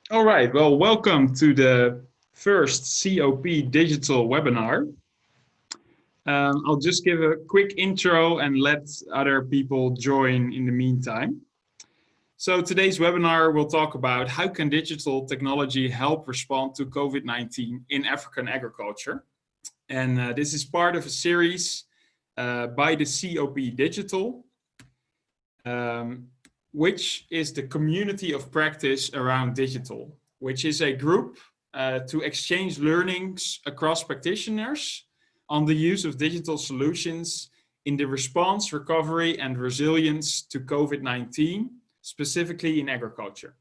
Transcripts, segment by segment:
All right, well, welcome to the first COP digital webinar. I'll just give a quick intro and let other people join in the meantime. So today's webinar will talk about how can digital technology help respond to COVID-19 in African agriculture. And this is part of a series by the COP Digital, which is the community of practice around digital, which is a group to exchange learnings across practitioners on the use of digital solutions in the response, recovery, and resilience to COVID-19, specifically in agriculture.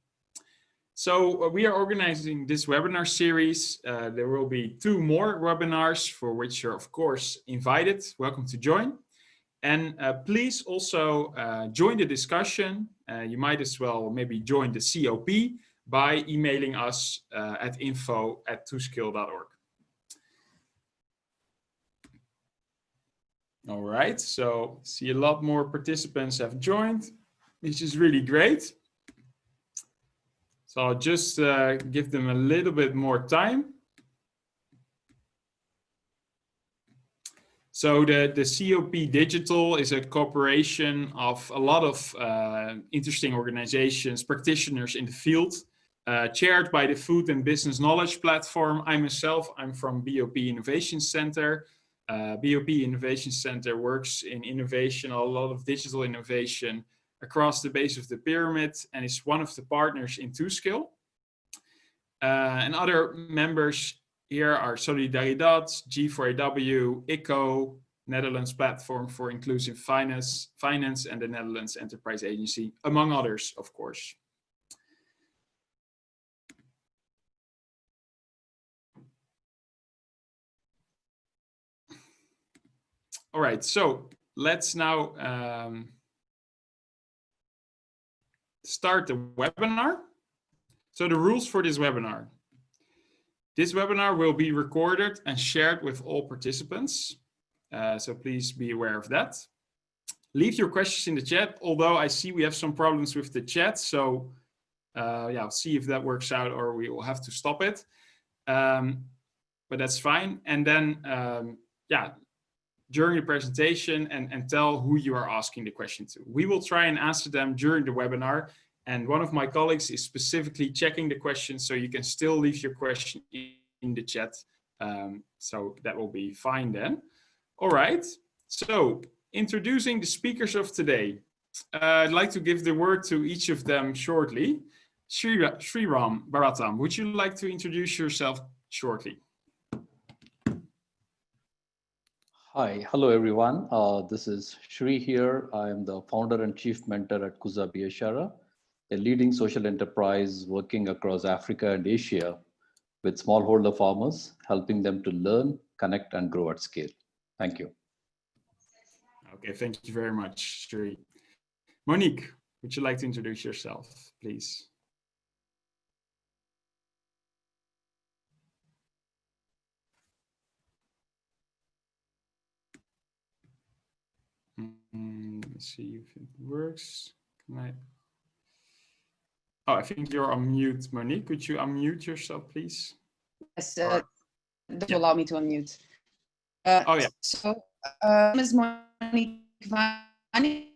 So we are organizing this webinar series. There will be 2 more webinars for which you're, of course, invited. Welcome to join. And please also join the discussion. You might as well maybe join the COP by emailing us at info@2skill.org. All right, so see a lot more participants have joined, which is really great. So I'll just give them a little bit more time. So the COP Digital is a cooperation of a lot of interesting organizations, practitioners in the field, chaired by the Food and Business Knowledge Platform. I'm from BOP Innovation Center. BOP Innovation Center works in innovation, a lot of digital innovation across the base of the pyramid, and is one of the partners in 2Skill. And other members here are Solidaridad, G4AW, ICO, Netherlands Platform for Inclusive Finance, and the Netherlands Enterprise Agency, among others, of course. All right, so let's now start the webinar. So the rules for this webinar. This webinar will be recorded and shared with all participants. So please be aware of that. Leave your questions in the chat, although I see we have some problems with the chat. So yeah, I'll see if that works out or we will have to stop it. But that's fine. And then, yeah, during the presentation and tell who you are asking the question to. We will try and answer them during the webinar. And one of my colleagues is specifically checking the questions, so you can still leave your question in the chat. So that will be fine then. All right, so introducing the speakers of today. I'd like to give the word to each of them shortly. Sriram Bharatam, would you like to introduce yourself shortly? Hi, hello everyone. This is Shri here. I am the founder and chief mentor at Kuza Biashara, a leading social enterprise working across Africa and Asia with smallholder farmers, helping them to learn, connect, and grow at scale. Thank you. Okay, thank you very much, Shri. Monique, would you like to introduce yourself, please? Let's see if it works. Can I? Oh, I think you're on mute, Monique. Could you unmute yourself, please? Yes, that will allow me to unmute. Oh, yeah. So, my name is Monique Vani.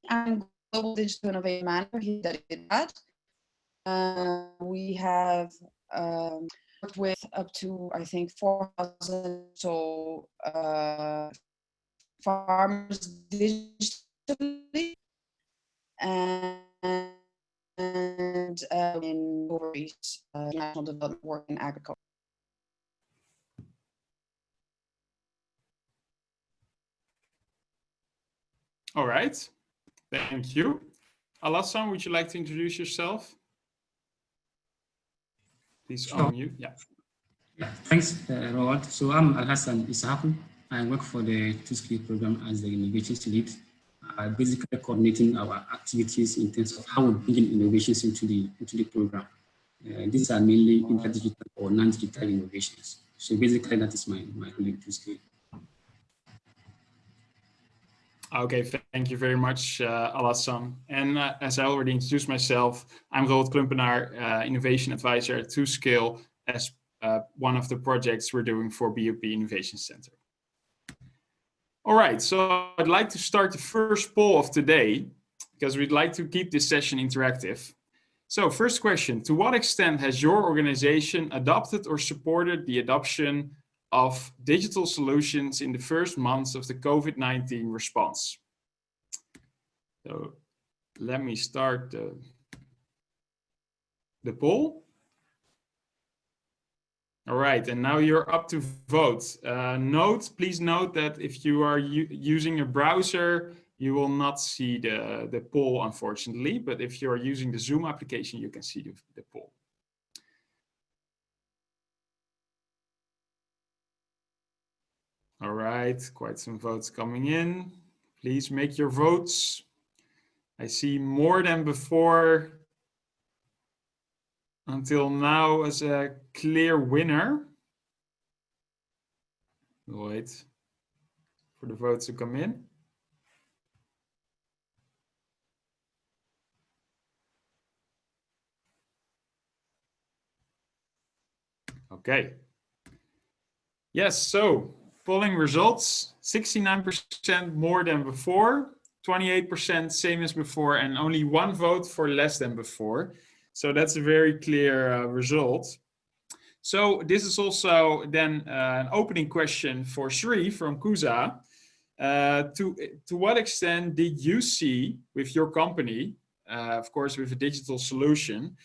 I'm Global Digital Innovation Manager here at that. We have worked with up to, I think, 4,000 so farmers digitally, and in overseas national development work in agriculture. All right, thank you. Alassane, would you like to introduce yourself? Please unmute. Yeah. Thanks, Robert. So I'm Alassane Isahaku. I work for the 2Skill program as the innovations lead, basically coordinating our activities in terms of how we bring in innovations into the program. These are mainly interdigital or non-digital innovations. So basically, that is my role in 2Skill. Okay, thank you very much, Alassane. And as I already introduced myself, I'm Roald Klumpenaar, Innovation Advisor at 2Scale, as one of the projects we're doing for BOP Innovation Center. All right, so I'd like to start the first poll of today, because we'd like to keep this session interactive. So first question, to what extent has your organization adopted or supported the adoption of digital solutions in the first months of the COVID-19 response? So let me start the poll. All right, and now you're up to vote. Please note that if you are using a browser, you will not see the poll, unfortunately, but if you are using the Zoom application, you can see the poll. All right, quite some votes coming in. Please make your votes. I see more than before until now as a clear winner. We'll wait for the votes to come in. Okay. Yes, so polling results, 69% more than before, 28% same as before, and only one vote for less than before. So that's a very clear result. So this is also then an opening question for Shri from Kuza. To what extent did you see with your company, of course with a digital solution,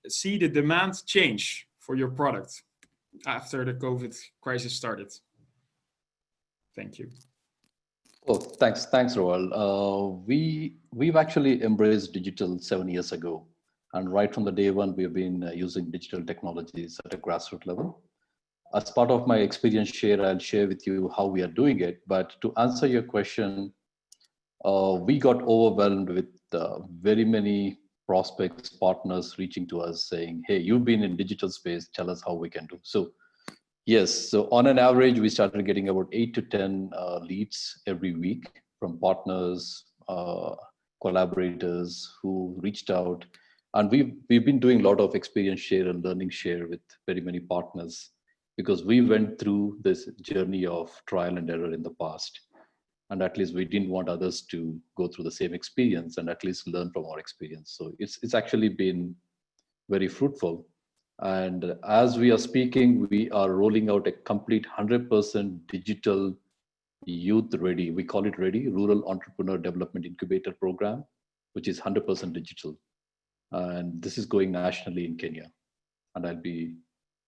see the demand change for your product after the COVID crisis started? Thank you. Oh, thanks, Roald. We've actually embraced digital 7 years ago, and right from the day one, we've been using digital technologies at a grassroots level. As part of my experience share, I'll share with you how we are doing it. But to answer your question, we got overwhelmed with very many prospects, partners reaching to us saying, hey, you've been in digital space, tell us how we can do. So yes, so on an average, we started getting about 8 to 10 leads every week from partners, collaborators who reached out. And we've been doing a lot of experience share and learning share with very many partners, because we went through this journey of trial and error in the past. And at least we didn't want others to go through the same experience and at least learn from our experience. So it's actually been very fruitful. And as we are speaking, we are rolling out a complete 100% digital youth ready, we call it ready, Rural Entrepreneur Development Incubator Program, which is 100% digital. And this is going nationally in Kenya. And I'll be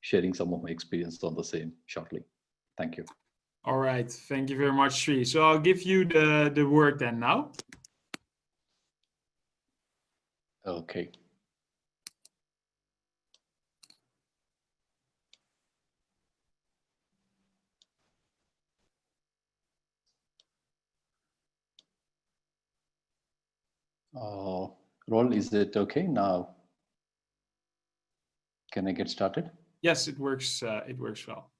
sharing some of my experience on the same shortly. Thank you. All right, thank you very much, Sri. So I'll give you the word then now. Okay. Roll, is it okay now? Can I get started? Yes, it works. It works well.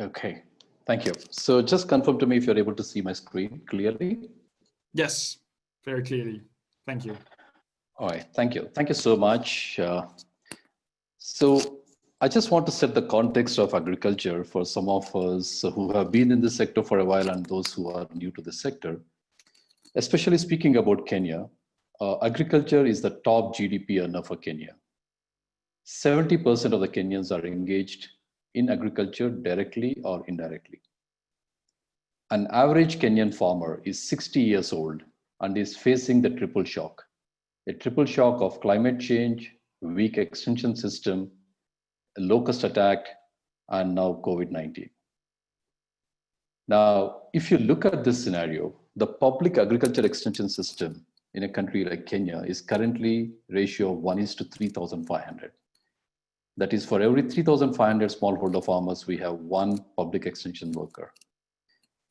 Okay, thank you. So just confirm to me if you're able to see my screen clearly. Yes, very clearly. Thank you. All right, thank you. Thank you so much. So I just want to set the context of agriculture for some of us who have been in this sector for a while and those who are new to the sector. Especially speaking about Kenya, agriculture is the top GDP earner for Kenya. 70% of the Kenyans are engaged in agriculture directly or indirectly. An average Kenyan farmer is 60 years old and is facing the triple shock. A triple shock of climate change, weak extension system, a locust attack, and now COVID-19. Now, if you look at this scenario, the public agriculture extension system in a country like Kenya is currently ratio of 1:3,500. That is, for every 3,500 smallholder farmers, we have one public extension worker.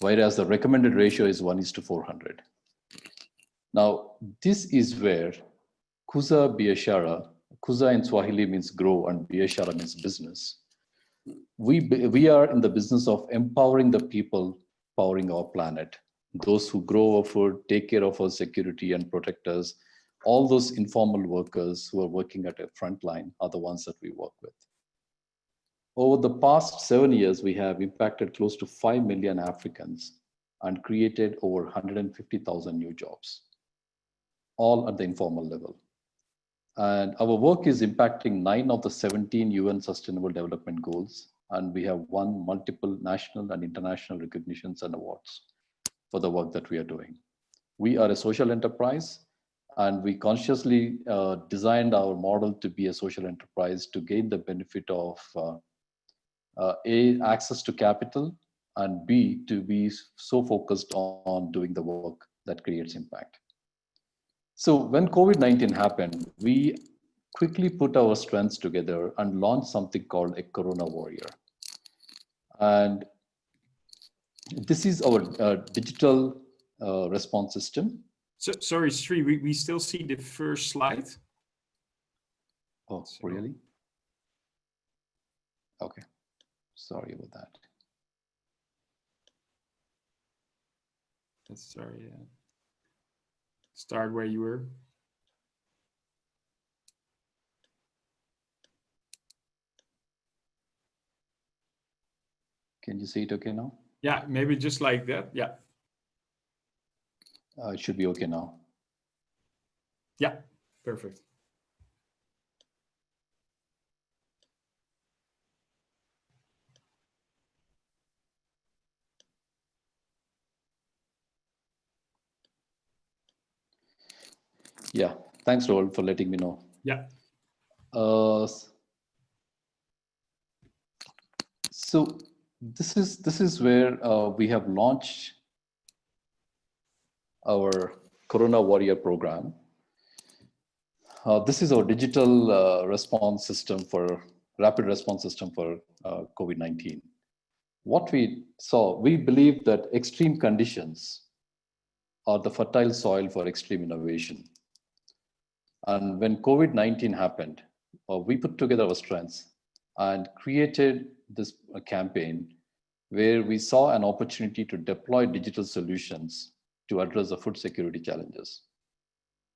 whereas the recommended ratio is 1:400. Now, this is where kuza biashara, kuza in Swahili means grow and biashara means business. We are in the business of empowering the people, powering our planet. Those who grow our food, take care of our security and protect us, all those informal workers who are working at a front line are the ones that we work with. Over the past 7 years, we have impacted close to 5 million Africans and created over 150,000 new jobs, all at the informal level. And our work is impacting 9 of the 17 UN Sustainable Development Goals, and we have won multiple national and international recognitions and awards for the work that we are doing. We are a social enterprise, and we consciously designed our model to be a social enterprise to gain the benefit of A, access to capital, and B, to be so focused on doing the work that creates impact. So when COVID-19 happened, we quickly put our strengths together and launched something called a Corona Warrior. And this is our digital response system. So, sorry, Sri, we still see the first slide. Oh, really? Okay, sorry about that. Sorry, start where you were. Can you see it okay now? Yeah, maybe just like that. Yeah. It should be okay now. Yeah, perfect. Yeah, thanks, Roel, for letting me know. Yeah. So this is where we have launched our Corona Warrior program. This is our digital response system for rapid response system for COVID-19. What we saw, we believe that extreme conditions are the fertile soil for extreme innovation. And when COVID-19 happened, we put together our strengths and created this campaign where we saw an opportunity to deploy digital solutions to address the food security challenges.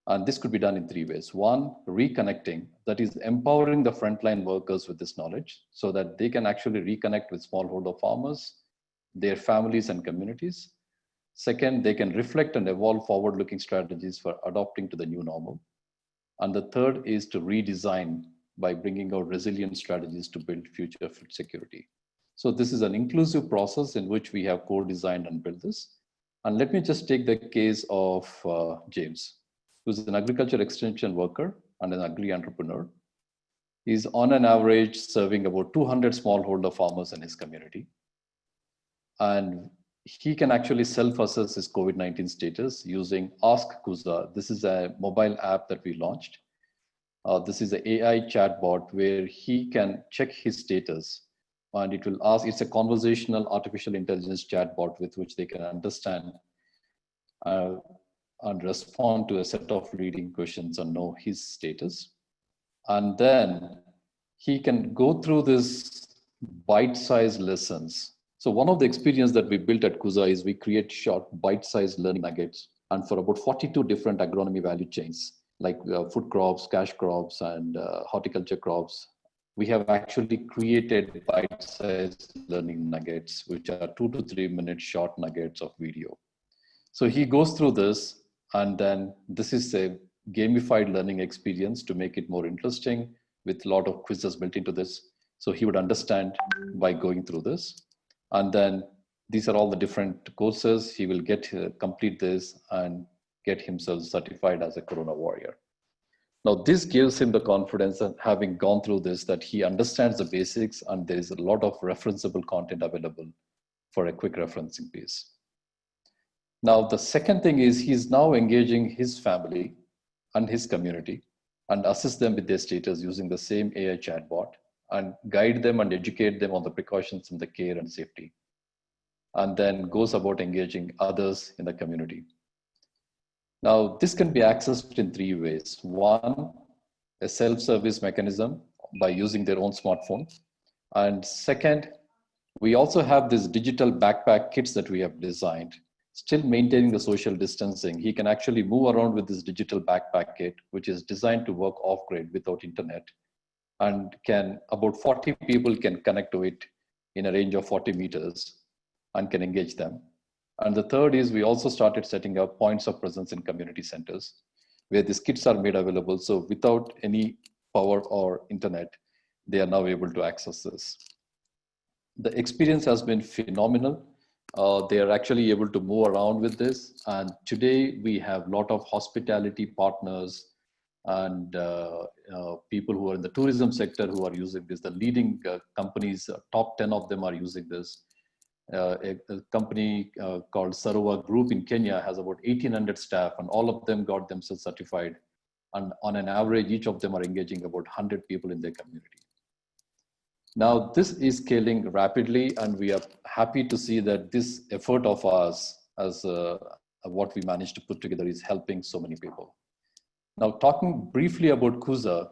And this could be done in 3 ways. 1, reconnecting, that is empowering the frontline workers with this knowledge so that they can actually reconnect with smallholder farmers, their families and communities. Second, they can reflect and evolve forward-looking strategies for adopting to the new normal. And the third is to redesign by bringing out resilient strategies to build future food security. So this is an inclusive process in which we have co-designed and built this. And let me just take the case of James, who's an agriculture extension worker and an agri entrepreneur. He's on an average serving about 200 smallholder farmers in his community. And he can actually self-assess his COVID-19 status using Ask Kuza. This is a mobile app that we launched. This is an AI chatbot where he can check his status and it will ask, it's a conversational artificial intelligence chatbot with which they can understand and respond to a set of leading questions and know his status. And then he can go through this bite-sized lessons. So one of the experience that we built at Kuza is we create short bite-sized learning nuggets, and for about 42 different agronomy value chains, like food crops, cash crops, and horticulture crops. We have actually created bite-sized learning nuggets, which are 2 to 3 minute short nuggets of video. So he goes through this, and then this is a gamified learning experience to make it more interesting with a lot of quizzes built into this. So he would understand by going through this. And then these are all the different courses. He will get complete this and get himself certified as a Corona Warrior. Now, this gives him the confidence that having gone through this, that he understands the basics and there is a lot of referenceable content available for a quick referencing piece. Now, the second thing is he's now engaging his family and his community and assist them with their status using the same AI chatbot and guide them and educate them on the precautions and the care and safety. and then goes about engaging others in the community. Now, this can be accessed in 3 ways. One, a self-service mechanism by using their own smartphone. And second, we also have these digital backpack kits that we have designed, still maintaining the social distancing. He can actually move around with this digital backpack kit, which is designed to work off-grid without internet. And about 40 people can connect to it in a range of 40 meters and can engage them. And the third is we also started setting up points of presence in community centers where these kits are made available. So without any power or internet, they are now able to access this. The experience has been phenomenal. They are actually able to move around with this. And today we have a lot of hospitality partners and people who are in the tourism sector who are using this. The leading companies, top 10 of them are using this. A company called Sarowa Group in Kenya has about 1,800 staff, and all of them got themselves certified. And on an average, each of them are engaging about 100 people in their community. Now, this is scaling rapidly, and we are happy to see that this effort of ours as what we managed to put together is helping so many people. Now, talking briefly about kuza,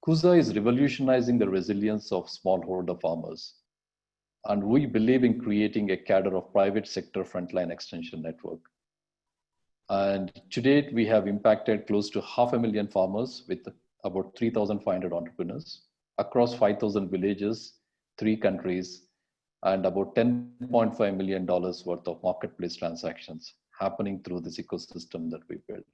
kuza is revolutionizing the resilience of smallholder farmers. And we believe in creating a cadre of private sector frontline extension network. And to date, we have impacted close to 500,000 farmers with about 3,500 entrepreneurs across 5,000 villages, 3 countries, and about $10.5 million worth of marketplace transactions happening through this ecosystem that we built.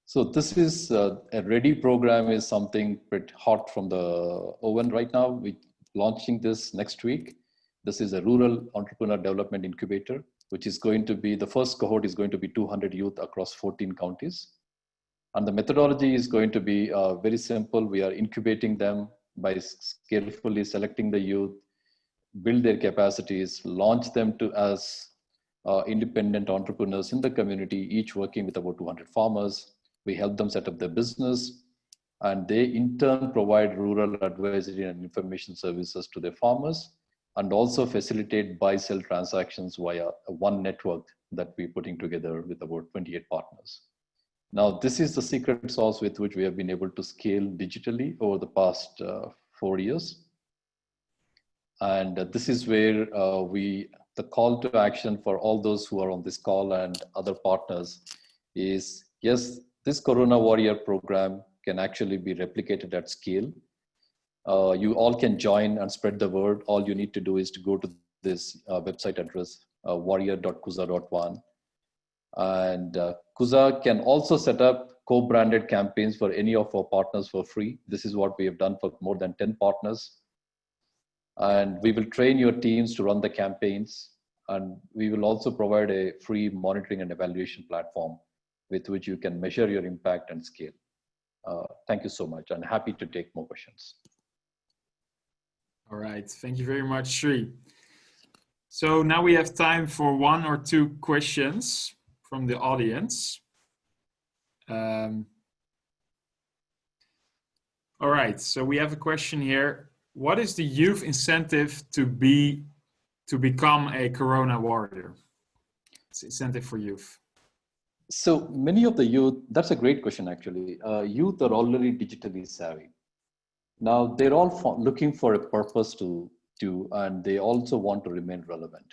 So this is a ready program is something pretty hot from the oven right now. We're launching this next week. This is a rural entrepreneur development incubator, which is going to be, the first cohort is going to be 200 youth across 14 counties. And the methodology is going to be very simple. We are incubating them by carefully selecting the youth, build their capacities, launch them to as independent entrepreneurs in the community, each working with about 200 farmers. We help them set up their business, and they in turn provide rural advisory and information services to their farmers, and also facilitate buy-sell transactions via one network that we're putting together with about 28 partners. Now, this is the secret sauce with which we have been able to scale digitally over the past 4 years. And this is where the call to action for all those who are on this call and other partners is, yes, this Corona Warrior program can actually be replicated at scale. You all can join and spread the word. All you need to do is to go to this website address, warrior.kuza.one. And Kuza can also set up co-branded campaigns for any of our partners for free. This is what we have done for more than 10 partners. And we will train your teams to run the campaigns. And we will also provide a free monitoring and evaluation platform with which you can measure your impact and scale. Thank you so much, and happy to take more questions. All right, thank you very much, Sri. So now we have time for 1 or 2 questions from the audience. All right, so we have a question here. What is the youth incentive to become a Corona warrior? It's incentive for youth. So many of the youth, that's a great question actually. Youth are already digitally savvy. Now they're all looking for a purpose to do, and they also want to remain relevant.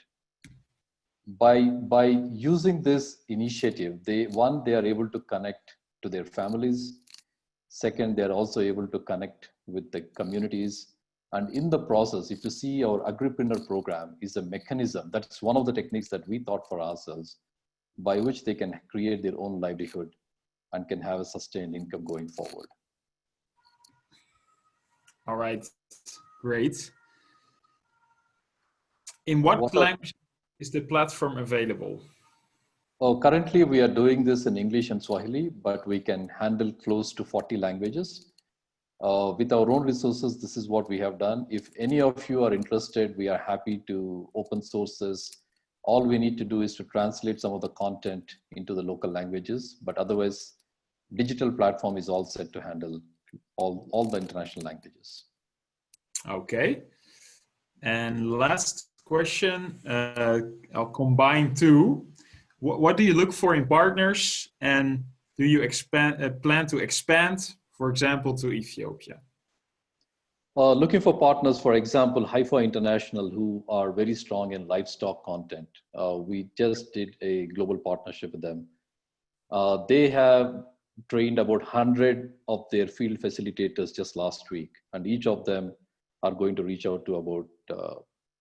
By using this initiative, they are able to connect to their families. Second, they're also able to connect with the communities. And in the process, if you see our Agripreneur program is a mechanism, that's one of the techniques that we thought for ourselves, by which they can create their own livelihood and can have a sustained income going forward. All right, great. In what language is the platform available? Oh, currently we are doing this in English and Swahili, but we can handle close to 40 languages. With our own resources, this is what we have done. If any of you are interested, we are happy to open sources. All we need to do is to translate some of the content into the local languages, but otherwise, digital platform is all set to handle all the international languages. Okay. And last question. I'll combine two. What do you look for in partners, and do you plan to expand, for example, to Ethiopia? Looking for partners, for example, Haifa International, who are very strong in livestock content. We just did a global partnership with them. They have trained about 100 of their field facilitators just last week, and each of them are going to reach out to about,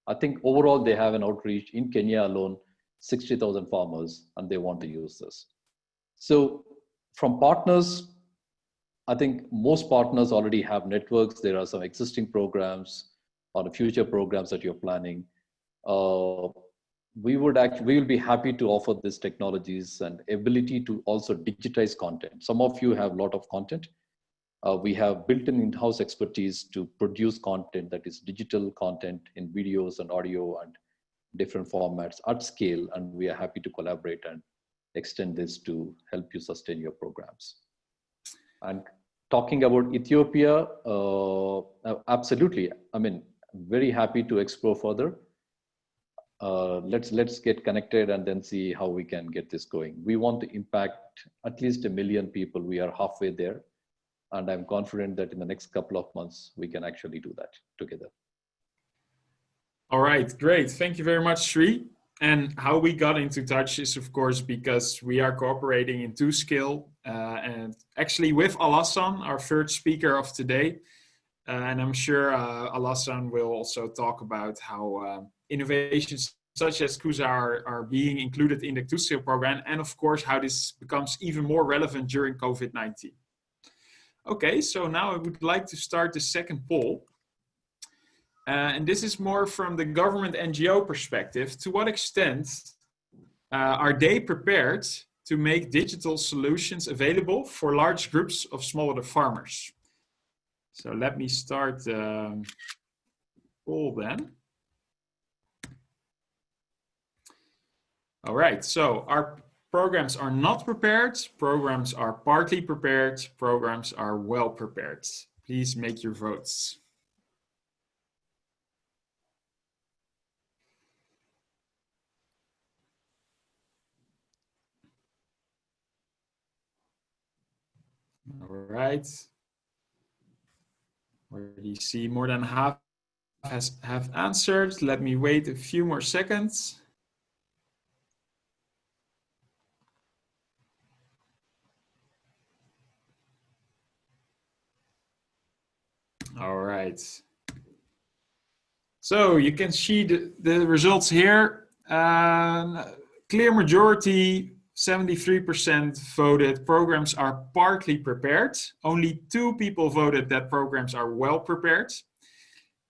I think overall they have an outreach in Kenya alone, 60,000 farmers, and they want to use this. So from partners, I think most partners already have networks. There are some existing programs or the future programs that you're planning. We will be happy to offer these technologies and ability to also digitize content. Some of you have a lot of content. We have built-in in-house expertise to produce content that is digital content in videos and audio and different formats at scale, and we are happy to collaborate and extend this to help you sustain your programs. And talking about Ethiopia, absolutely. I mean, very happy to explore further. Let's get connected and then see how we can get this going. We want to impact at least 1 million people. We are halfway there. And I'm confident that in the next couple of months, we can actually do that together. All right, great. Thank you very much, Sri. And how we got into touch is, of course, because we are cooperating in TwoScale, and actually with Alassan, our third speaker of today. And I'm sure Alassan will also talk about how innovations such as kuza are being included in the TwoScale program, and of course, how this becomes even more relevant during COVID-19. Okay, so now I would like to start the second poll. And this is more from the government NGO perspective. To what extent are they prepared to make digital solutions available for large groups of smallholder farmers? So let me start the poll then. All right, so our programs are not prepared, programs are partly prepared, programs are well prepared. Please make your votes. All right. Already see more than half have answered. Let me wait a few more seconds. All right. So you can see the results here. Clear majority, 73% voted programs are partly prepared. Only 2 people voted that programs are well prepared.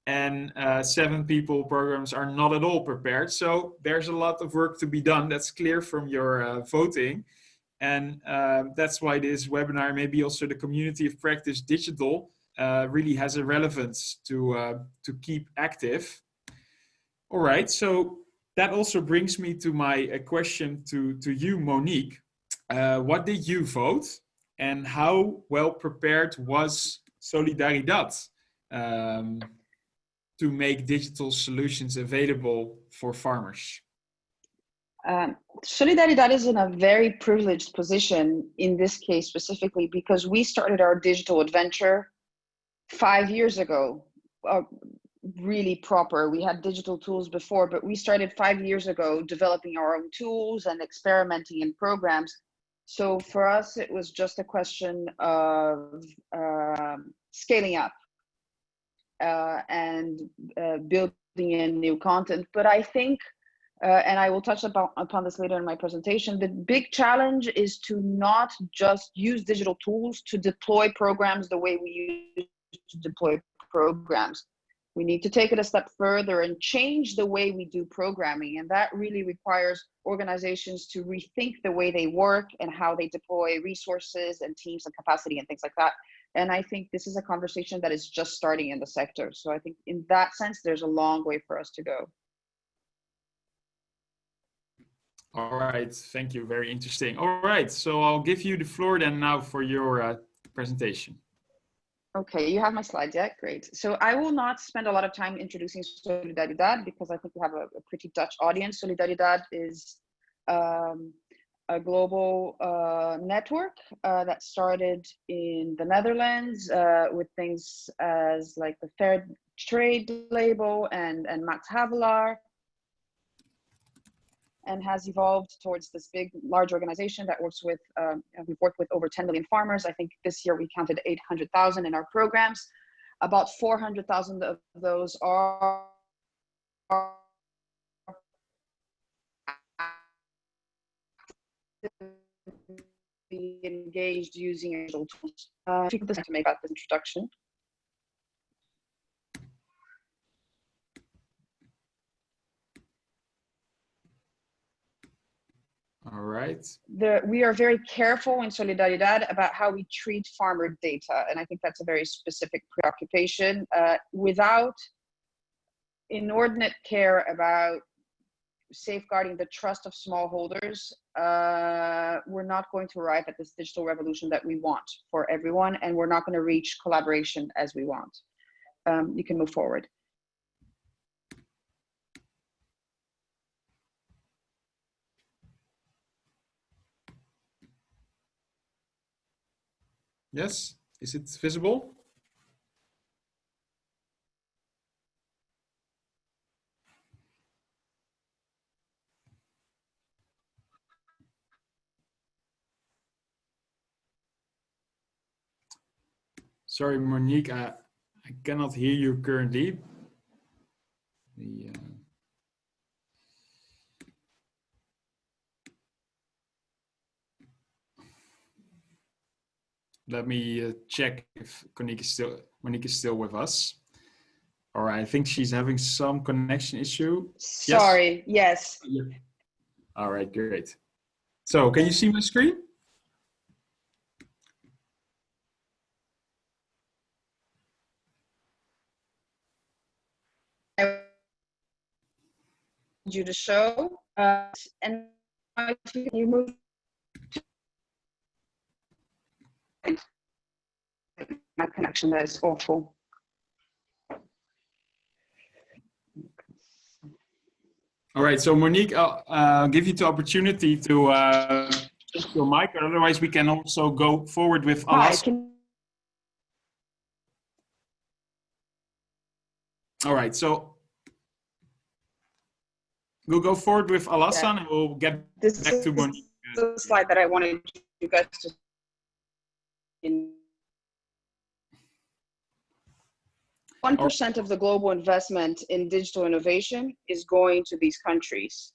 And 7 people programs are not at all prepared. So there's a lot of work to be done. That's clear from your voting. And that's why this webinar, maybe also the community of practice digital, really has a relevance to keep active. All right, so that also brings me to my question to you, Monique. What did you vote, and how well prepared was Solidaridad to make digital solutions available for farmers? Solidaridad is in a very privileged position in this case specifically because we started our digital adventure 5 years ago, really proper. We had digital tools before, but we started 5 years ago developing our own tools and experimenting in programs. So for us, it was just a question of scaling up and building in new content. But I think, and I will touch upon this later in my presentation, the big challenge is to not just use digital tools to deploy programs the way we used to deploy programs. We need to take it a step further and change the way we do programming. And that really requires organizations to rethink the way they work and how they deploy resources and teams and capacity and things like that. And I think this is a conversation that is just starting in the sector. So I think in that sense, there's a long way for us to go. All right, thank you, very interesting. All right, so I'll give you the floor then now for your presentation. Okay, you have my slides, yeah? Great. So I will not spend a lot of time introducing Solidaridad because I think we have a pretty Dutch audience. Solidaridad is a global network that started in the Netherlands with things as like the Fair Trade label and Max Havelaar, and has evolved towards this big, large organization that works with, we've worked with over 10 million farmers. I think this year we counted 800,000 in our programs. About 400,000 of those are engaged using digital tools. If you could listen to me about this introduction. All right. We are very careful in Solidaridad about how we treat farmer data. And I think that's a very specific preoccupation. Without inordinate care about safeguarding the trust of smallholders, we're not going to arrive at this digital revolution that we want for everyone, and we're not going to reach collaboration as we want. You can move forward. Yes, is it visible? Sorry, Monique, I cannot hear you currently. Let me check if Monique is still with us. All right, I think she's having some connection issue. Sorry, yes. Yeah. All right, great. So can you see my screen? I want you to show, and you move. My connection there is awful. All right, so Monique, I'll give you the opportunity to check your mic, otherwise we can also go forward with Alaska. All right, so we'll go forward with Alassane, and we'll get back to Monique. This is the slide that I wanted you guys to see. 1% of the global investment in digital innovation is going to these countries.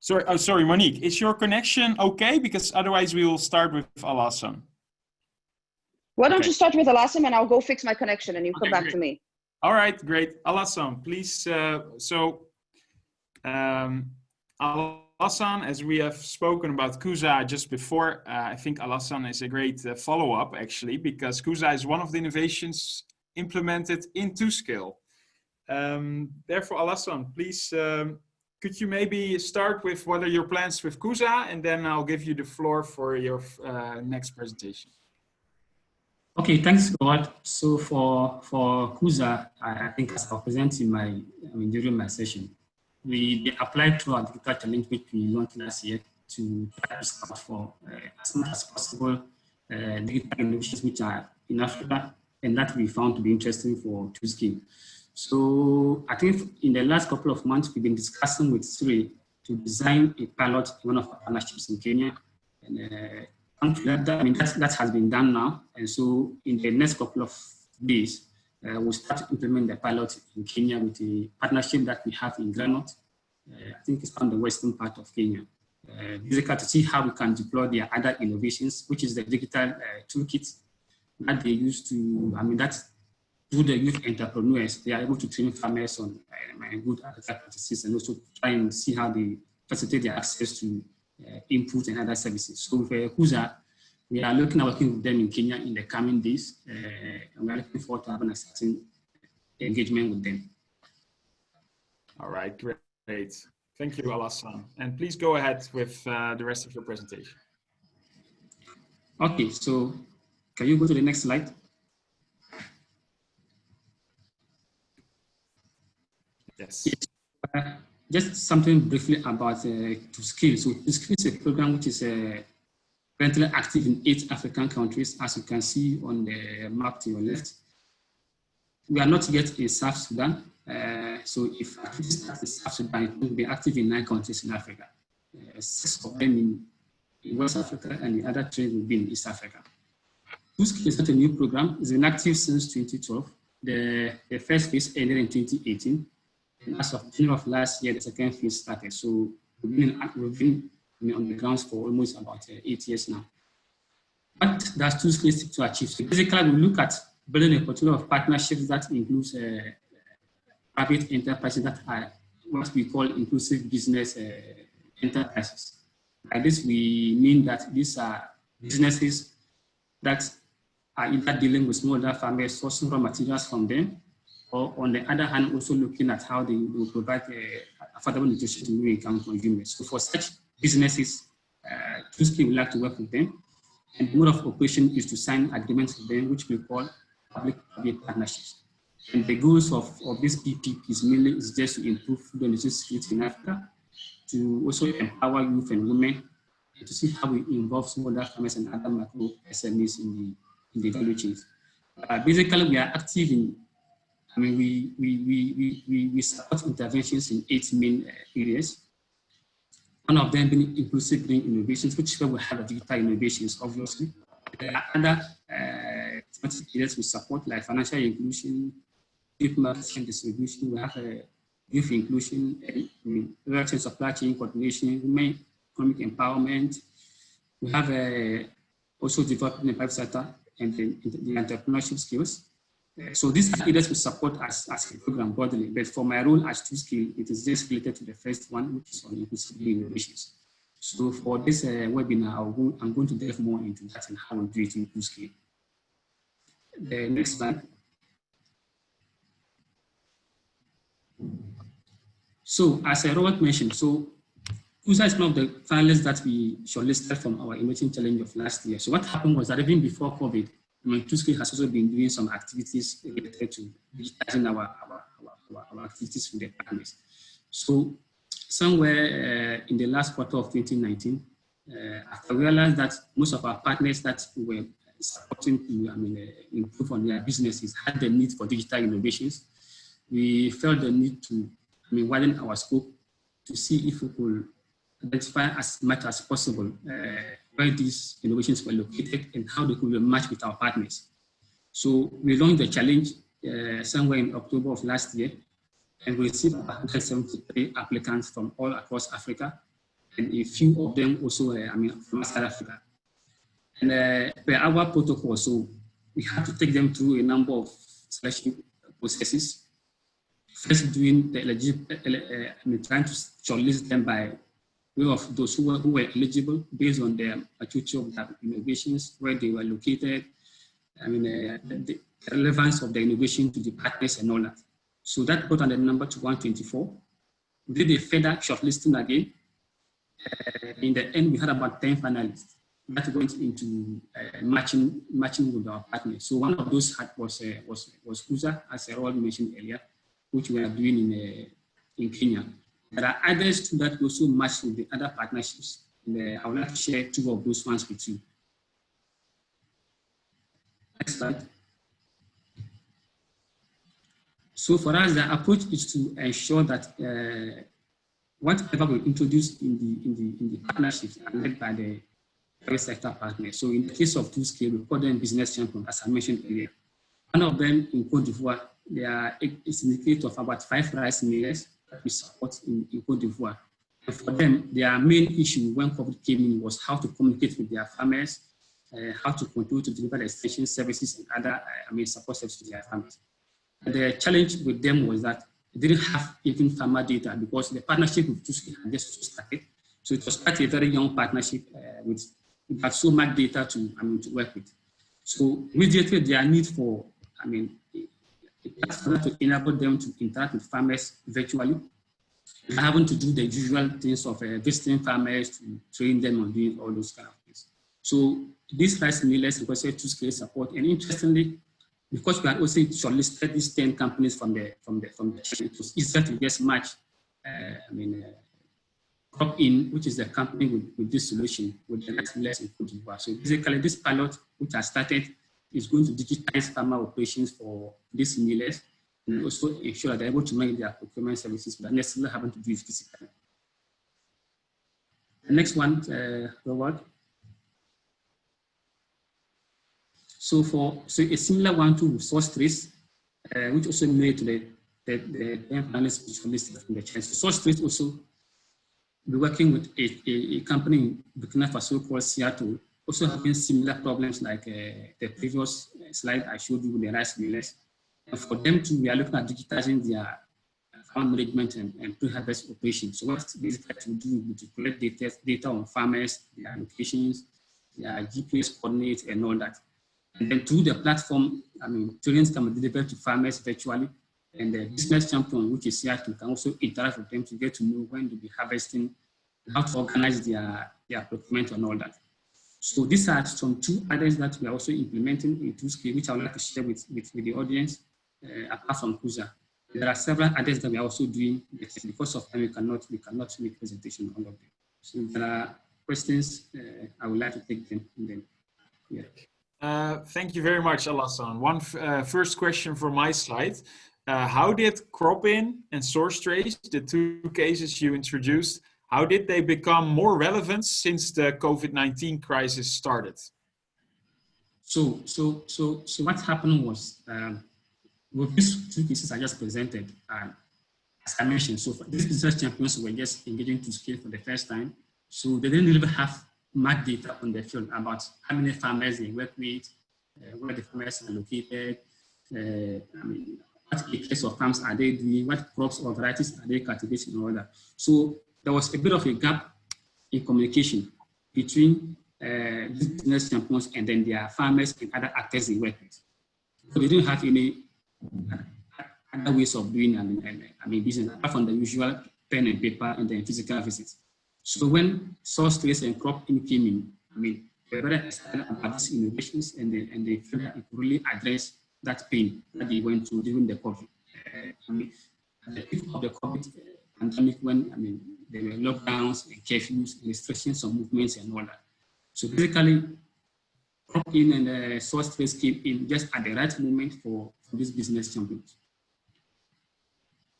Sorry, Monique, is your connection okay? Because otherwise we will start with Alassane. Why don't you start with Alassane and I'll go fix my connection and you come back great. to me. All right, great. Alassane, please. Alassane, as we have spoken about kuza just before, I think Alassane is a great follow-up actually, because kuza is one of the innovations implemented in TwoScale. Therefore, Alassane, please, could you maybe start with what are your plans with kuza, and then I'll give you the floor for your next presentation. Okay, thanks, Rod. So for kuza, I think as I presented during my session, we applied to our digital challenge which we launched last year to try to scout for as much as possible digital innovations which are in Africa, and that we found to be interesting for TwoScale. So I think in the last couple of months, we've been discussing with Sri to design a pilot in one of our partnerships in Kenya. And that has been done now. And so in the next couple of days, we'll start to implement the pilot in Kenya with a partnership that we have in Granite. I think it's on the western part of Kenya. Basically to see how we can deploy their other innovations, which is the digital toolkit that they use to, that's through the youth entrepreneurs, they are able to train farmers on good agricultural practices and also try and see how they facilitate their access to input and other services. So for kuza, we are looking at working with them in Kenya in the coming days, and we are looking forward to having a certain engagement with them. All right, great. Thank you, Alassane. And please go ahead with the rest of your presentation. Okay, so can you go to the next slide? Yes. Just something briefly about To Skill. So To Skill is a program which is currently active in 8 African countries, as you can see on the map to your left. We are not yet in South Sudan. So if activities start in South Sudan, it will be active in 9 countries in Africa. 6 of them in West Africa, and the other 3 will be in East Africa. To Skill is not a new program. It's been active since 2012. The first phase ended in 2018. And as of June of last year, the second phase started. So we've been on the grounds for almost about 8 years now. What does To Skill seek to achieve? So basically, we look at building a portfolio of partnerships that includes private enterprises that are what we call inclusive business enterprises. By this, we mean that these are businesses that are either dealing with smallholder farmers, sourcing raw materials from them, or on the other hand, also looking at how they will provide affordable nutrition to low-income consumers. So for such businesses, To Skill would like to work with them. And the mode of operation is to sign agreements with them, which we call public-private partnerships. And the goals of this PPP is mainly just to improve food and nutrition security in Africa, to also empower youth and women, and to see how we involve smallholder farmers and other macro SMEs in the value chains. Basically, we are active in, we support interventions in 8 main areas. One of them being inclusive green innovations, which is where we have digital innovations, obviously. There are other areas we support, like financial inclusion, youth marketing distribution. We have youth inclusion, reduction supply chain coordination, women economic empowerment. We have also developing the private sector and the entrepreneurship skills. So these are areas we support as a program broadly, but for my role as To Skill, it is just related to the first one, which is on inclusive innovations. So for this webinar, I'm going to delve more into that and how we do it in To Skill. The next slide. So as Robert mentioned, so kuza is one of the finalists that we shortlisted from our emerging challenge of last year. So what happened was that even before COVID, To Skill has also been doing some activities related to digitizing our activities with the partners. So somewhere in the last quarter of 2019, after we realized that most of our partners that we were supporting to improve on their businesses had the need for digital innovations, we felt the need to widen our scope to see if we could identify as much as possible where these innovations were located and how they could be matched with our partners. So we launched the challenge somewhere in October of last year, and we received 173 applicants from all across Africa, and a few of them also from South Africa. And per our protocol, so we had to take them through a number of selection processes. First, doing the trying to shortlist them by way of those who were eligible based on the maturity of their innovations, where they were located, the relevance of the innovation to the partners and all that. So that brought on the number to 124. We did a further shortlisting again. In the end, we had about 10 finalists that went into matching with our partners. So one of those was kuza, as I already mentioned earlier, which we are doing in Kenya. There are others too that also match with the other partnerships. And I would like to share 2 of those ones with you. Next slide. So for us, the approach is to ensure that whatever we introduce in the partnerships are led by the private sector partners. So in the case of To Skill, we call them business champions, as I mentioned earlier. One of them in Côte d'Ivoire, they are a syndicate of about 5 rice millers that we support in Côte d'Ivoire. And for them, their main issue when COVID came in was how to communicate with their farmers, how to continue to deliver the extension services and other support services to their farmers. And the challenge with them was that they didn't have even farmer data because the partnership with To Skill had just started. So it was quite a very young partnership with had so much data to work with. So immediately their need for to enable them to interact with farmers virtually, having to do the usual things of visiting farmers to train them on doing all those kind of things. So these rice millers requested To Skill support, and interestingly, because we had also shortlisted these 10 companies from the chain, it was easier to just match, Crop In, which is the company with this solution, with the next millers in Cote d'Ivoire. So basically, this pilot, which has started, is going to digitize farmer operations for these millers and also ensure that they're able to make their procurement services without necessarily having to do it physically. The next one, Robert. So a similar one to Source Trace, which also made to the finalists listed from the chain. So Source Trace also be working with a company in Burkina Faso called Seattle, also having similar problems like the previous slide I showed you with the rice millers. And for them too, we are looking at digitizing their farm management and pre-harvest operations. So what basically to do is to collect data on farmers, their locations, their GPS coordinates and all that. And then through the platform, trainings can be delivered to farmers virtually, and the business champion, which is Seattle, can also interact with them to get to know when to be harvesting, how to organize their procurement and all that. So these are some two others that we are also implementing in TooScale, which I would like to share with the audience, apart from kuza. There are several others that we are also doing, because of time we cannot make presentation on all of them. So if there are questions, I would like to take them. And then, yeah. Thank you very much, Alassane. One first question from my slide. How did Crop In and Source Trace, the two cases you introduced, how did they become more relevant since the COVID-19 crisis started? So what happened was, with these two cases I just presented, as I mentioned, so these business champions were just engaging TooScale for the first time. So they didn't really have much data on the field about how many farmers they work with, where the farmers are located, what acres of farms are they doing, what crops or varieties are they cultivating and all that. So there was a bit of a gap in communication between these business champions and then their farmers and other actors they work with. So they didn't have any other ways of doing business apart from the usual pen and paper and then physical visits. So when Source Trace and Crop In came in, they were very excited about these innovations and they felt that it could really address that pain that they went through during the COVID. At the peak of the COVID pandemic, when there were lockdowns and curfews, restrictions on movements and all that. So basically, Crop In and Source Trace came in just at the right moment for these business champions.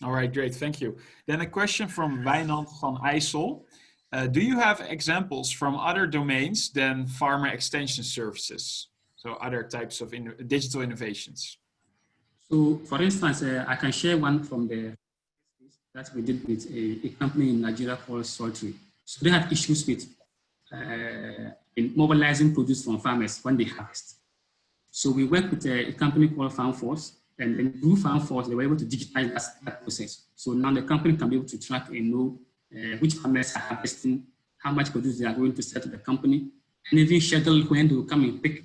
All right, great, thank you. Then a question from Wijnand van IJssel. Do you have examples from other domains than farmer extension services? So other types of digital innovations? So for instance, I can share one from that we did with a company in Nigeria called Sultry. So they had issues with in mobilizing produce from farmers when they harvest. So we worked with a company called FarmForce, and then through FarmForce, they were able to digitize that process. So now the company can be able to track and know which farmers are harvesting, how much produce they are going to sell to the company, and even schedule when they will come and pick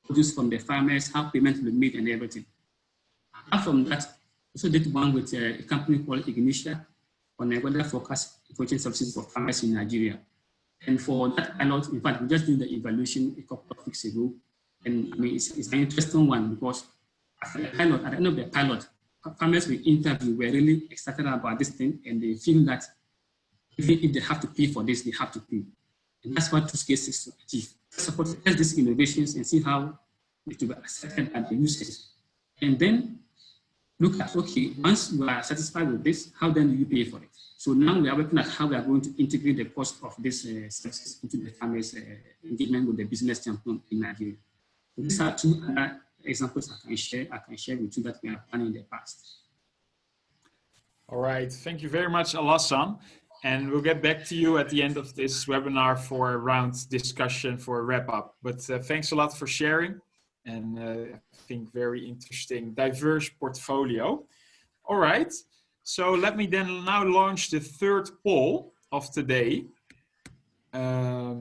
produce from the farmers, how payment will be made and everything. Apart from that, also did one with a company called Ignitia on a weather forecast information services for farmers in Nigeria. And for that pilot, in fact, we just did the evaluation a couple of weeks ago. And it's an interesting one because at the end of the pilot, farmers we interviewed were really excited about this thing, and they feel that even if they have to pay for this, they have to pay. And that's what TooScale seeks to achieve. Support test these innovations and see how it will be accepted by the users. And then look at, okay, once you are satisfied with this, how then do you pay for it? So now we are working at how we are going to integrate the cost of this services into the farmers' engagement with the business champion in Nigeria. So these are two other examples I can share with you that we have done in the past. All right, thank you very much, Alassane. And we'll get back to you at the end of this webinar for a round discussion for a wrap up. But thanks a lot for sharing, and I think very interesting, diverse portfolio. All right, so let me then now launch the third poll of today. Let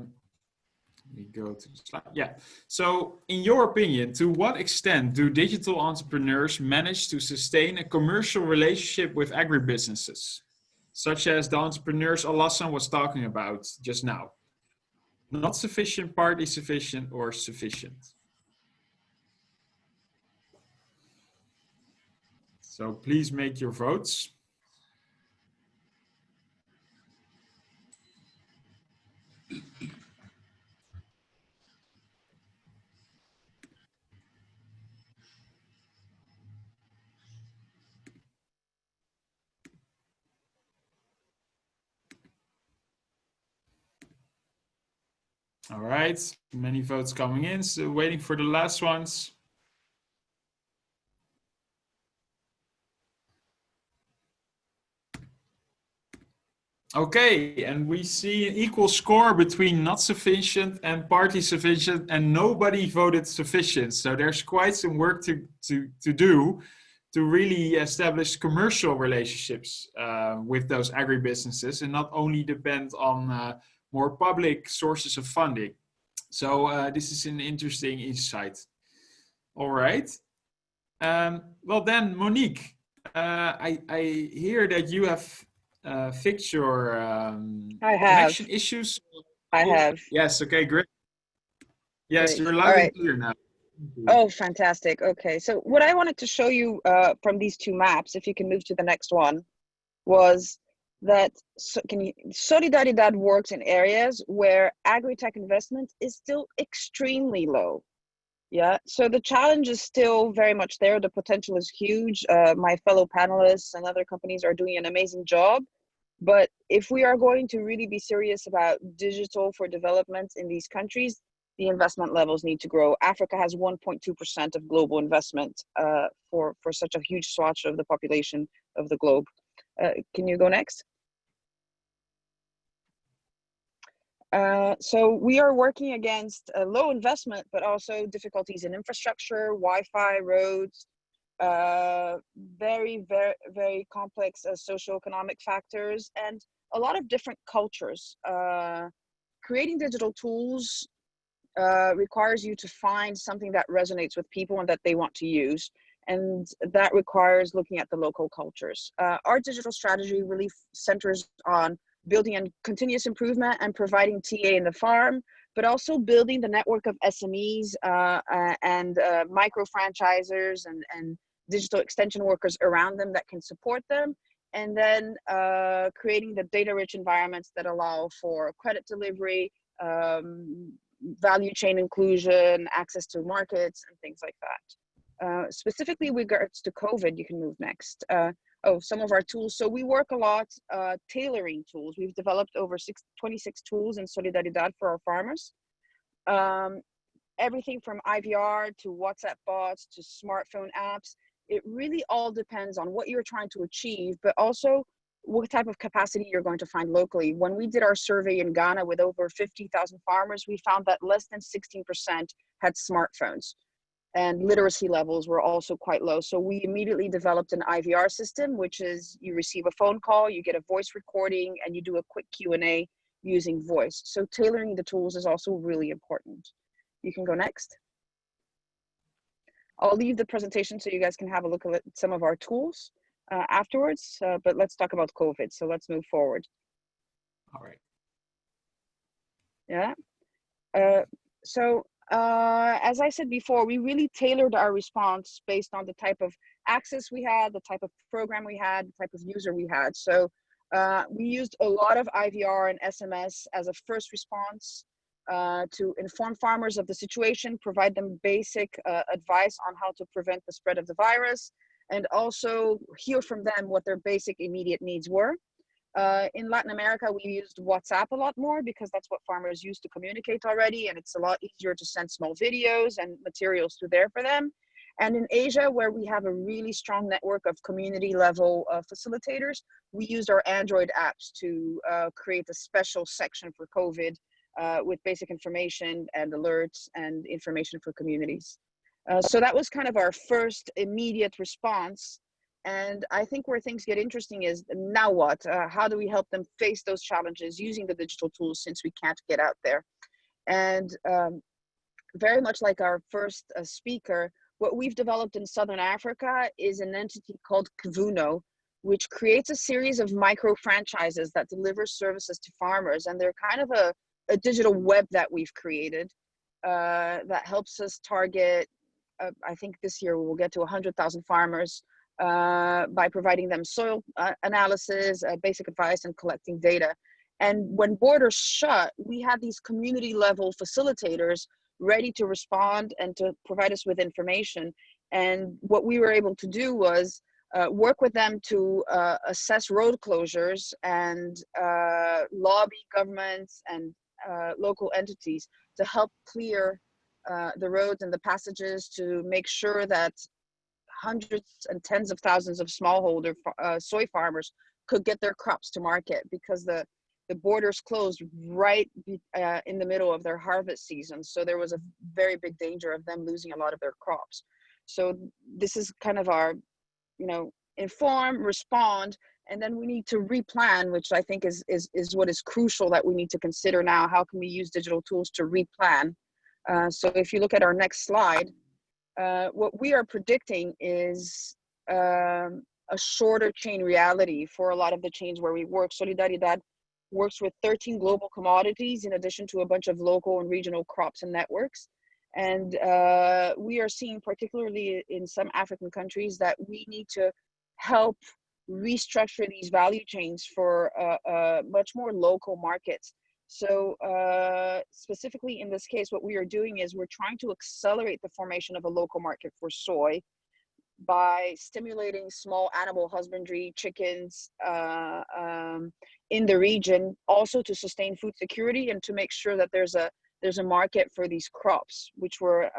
me go to the slide. Yeah. So in your opinion, to what extent do digital entrepreneurs manage to sustain a commercial relationship with agribusinesses, such as the entrepreneurs Alassane was talking about just now? Not sufficient, partly sufficient, or sufficient? So please make your votes. All right, many votes coming in, so waiting for the last ones. Okay, and we see an equal score between not sufficient and partly sufficient, and nobody voted sufficient. So there's quite some work to do to really establish commercial relationships with those agribusinesses and not only depend on more public sources of funding. So this is an interesting insight. All right. Well then, Monique, I hear that you have fixed your I have. connection issues. I have. Yes, okay, great. Yes, Great. you're All loud right. and clear now. Oh, fantastic. Okay, so what I wanted to show you from these two maps, if you can move to the next one, was that Solidaridad works in areas where agri-tech investment is still extremely low. Yeah, so the challenge is still very much there. The potential is huge. My fellow panelists and other companies are doing an amazing job. But if we are going to really be serious about digital for development in these countries, the investment levels need to grow. Africa has 1.2% of global investment for such a huge swatch of the population of the globe. Can you go next? So we are working against low investment, but also difficulties in infrastructure, Wi-Fi, roads, very, very, very complex socioeconomic factors, and a lot of different cultures. Creating digital tools requires you to find something that resonates with people and that they want to use. And that requires looking at the local cultures. Our digital strategy really centers on building on continuous improvement and providing TA in the farm, but also building the network of SMEs and micro franchisers and digital extension workers around them that can support them. And then creating the data-rich environments that allow for credit delivery, value chain inclusion, access to markets, and things like that. Specifically with regards to COVID, you can move next. Some of our tools. So we work a lot tailoring tools. We've developed over 26 tools in Solidaridad for our farmers. Everything from IVR to WhatsApp bots to smartphone apps. It really all depends on what you're trying to achieve, but also what type of capacity you're going to find locally. When we did our survey in Ghana with over 50,000 farmers, we found that less than 16% had smartphones. And literacy levels were also quite low. So we immediately developed an IVR system, which is you receive a phone call, you get a voice recording, and you do a quick Q&A using voice. So tailoring the tools is also really important. You can go next. I'll leave the presentation so you guys can have a look at some of our tools afterwards, but let's talk about COVID. So let's move forward. All right. Yeah. As I said before, we really tailored our response based on the type of access we had, the type of program we had, the type of user we had. So we used a lot of IVR and SMS as a first response to inform farmers of the situation, provide them basic advice on how to prevent the spread of the virus, and also hear from them what their basic immediate needs were. In Latin America, we used WhatsApp a lot more because that's what farmers use to communicate already, and it's a lot easier to send small videos and materials to there for them. And in Asia, where we have a really strong network of community level facilitators, we used our Android apps to create a special section for COVID with basic information and alerts and information for communities. So that was kind of our first immediate response. And I think where things get interesting is now what? How do we help them face those challenges using the digital tools since we can't get out there? And very much like our first speaker, what we've developed in Southern Africa is an entity called Kuvuno, which creates a series of micro franchises that deliver services to farmers. And they're kind of a digital web that we've created that helps us target, I think this year we'll get to 100,000 farmers by providing them soil analysis, basic advice, and collecting data. And when borders shut, we had these community level facilitators ready to respond and to provide us with information. And what we were able to do was work with them to assess road closures and lobby governments and local entities to help clear the roads and the passages to make sure that hundreds and tens of thousands of smallholder soy farmers could get their crops to market, because the borders closed right in the middle of their harvest season. So there was a very big danger of them losing a lot of their crops. So this is kind of our, inform, respond, and then we need to replan, which I think is what is crucial that we need to consider now. How can we use digital tools to replan? So if you look at our next slide, what we are predicting is a shorter chain reality for a lot of the chains where we work. Solidaridad works with 13 global commodities in addition to a bunch of local and regional crops and networks. And we are seeing, particularly in some African countries, that we need to help restructure these value chains for much more local markets. So specifically in this case, what we are doing is we're trying to accelerate the formation of a local market for soy by stimulating small animal husbandry, chickens in the region, also to sustain food security and to make sure that there's a market for these crops, which were